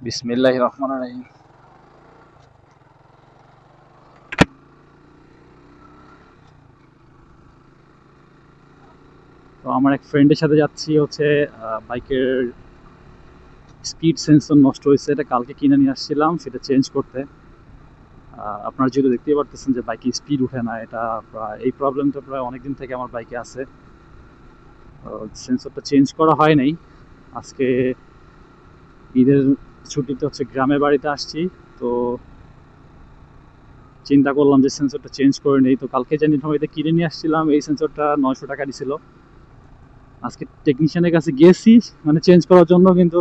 বিসমিল্লাহির রহমানির রহিম। তো আমার এক ফ্রেন্ডের সাথে যাচ্ছি হচ্ছে বাইকের স্পিড সেন্সর নষ্ট হয়েছে, এটা কালকে কিনে নিয়ে আসছিলাম সেটা চেঞ্জ করতে। আপনারা যেহেতু দেখতেই পারতেছেন যে বাইকে স্পিড উঠে না, এটা এই প্রবলেমটা প্রায় অনেকদিন থেকে আমার বাইকে আছে। সেন্সরটা চেঞ্জ করা হয় নাই। আজকে ঈদের ছুটিতে হচ্ছে গ্রামের বাড়িতে আসছি, তো চিন্তা করলাম যে সেন্সরটা চেঞ্জ করে নেই। তো কালকে জানি সময়তে কিনে নিয়ে আসছিলাম, এই সেন্সরটা 900 টাকা দিছিল। আজকে টেকনিশিয়ানের কাছে গেছি মানে চেঞ্জ করার জন্য, কিন্তু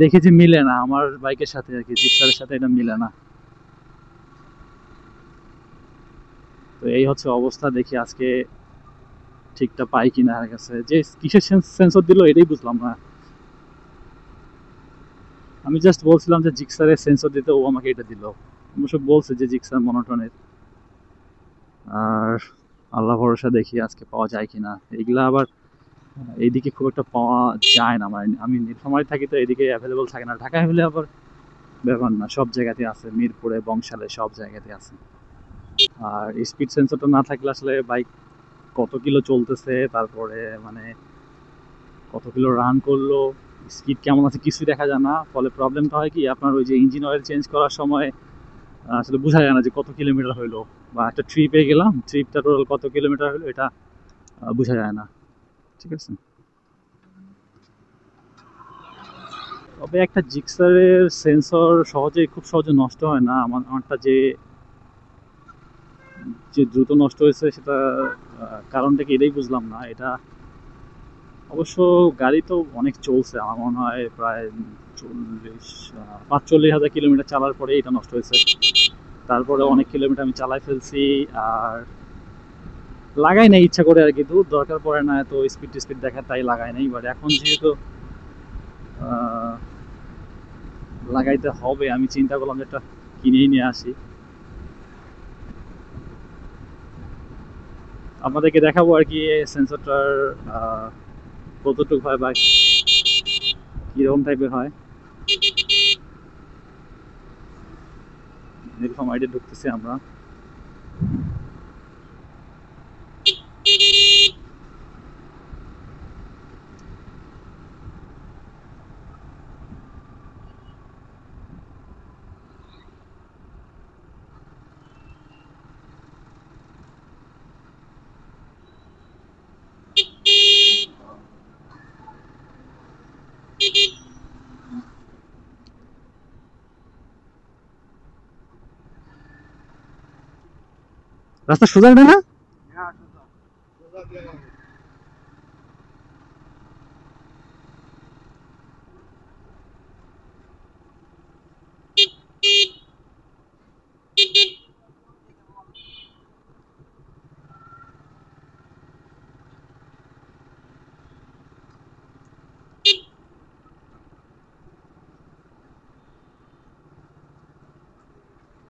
দেখি যে মিলে না আমার বাইকের সাথে, আর কি জিক্সারের সাথে এটা মিলে না। তো এই হচ্ছে অবস্থা, দেখি আজকে ঠিকটা পাই কিনা। আর কাছে যে কিসের সেন্সর দিল এটাই বুঝলাম না। আমি জাস্ট বলছিলাম যে জিক্সারের সেন্সর দিতে, ও আমাকে এটা দিল। অবশ্য বলছে যে জিক্সার মনোটনের। আর আল্লাহ ভরসা, দেখি আজকে পাওয়া যায় কিনা। এগুলা আবার এইদিকে খুব একটা পাওয়া যায় না, মানে আমি নীলফামারী থাকি তো এদিকে অ্যাভেলেবল থাকে না। ঢাকায় হলে আবার ব্যাপার না, সব জায়গাতে আছে, মিরপুরে বংশালে সব জায়গাতে আছে। আর স্পিড সেন্সরটা না থাকলে আসলে বাইক কত কিলো চলতেছে, তারপরে মানে কত কিলো রান করলো, স্পিড কেমন আছে কিছুই দেখা যায় না। ফলে প্রবলেমটা হয় কি, আপনার ওই যে ইঞ্জিন অয়েল চেঞ্জ করার সময় আসলে বোঝা যায় না যে কত কিলোমিটার হইলো। বা একটা ট্রিপে গেলাম, ট্রিপটা টোটাল কত কিলোমিটার হলো এটা বোঝা যায় না। ঠিক আছে। তবে একটা জিক্সারের সেন্সর খুব সহজে নষ্ট হয় না। আমারটা যে যে দ্রুত নষ্ট হয়েছে সেটা কারণটা কি এটাই বুঝলাম না। এটা অবশ্য গাড়ি তো অনেক চলছে, আমার মনে হয় প্রায় 40,000 কিলোমিটার চালার পরে এটা নষ্ট হয়েছে। তারপরে অনেক কিলোমিটার আমি চালাই ফেলছি, আর লাগাই নাই ইচ্ছা করে আর কি, দূর দরকার পড়ে না এত স্পিড স্পিড দেখা, তাই লাগাই নাই। বাট এখন যেহেতু আহ, লাগাইতে হবে, আমি চিন্তা করলাম যে একটা কিনেই নিয়ে আসি। আপনাদেরকে দেখাবো আর কি সেন্সরটার কতটুকু হয় বা কিরকম টাইপের হয়। এরকম আইডিয়া ঢুকতেছি আমরা। রাস্তা সোজা না?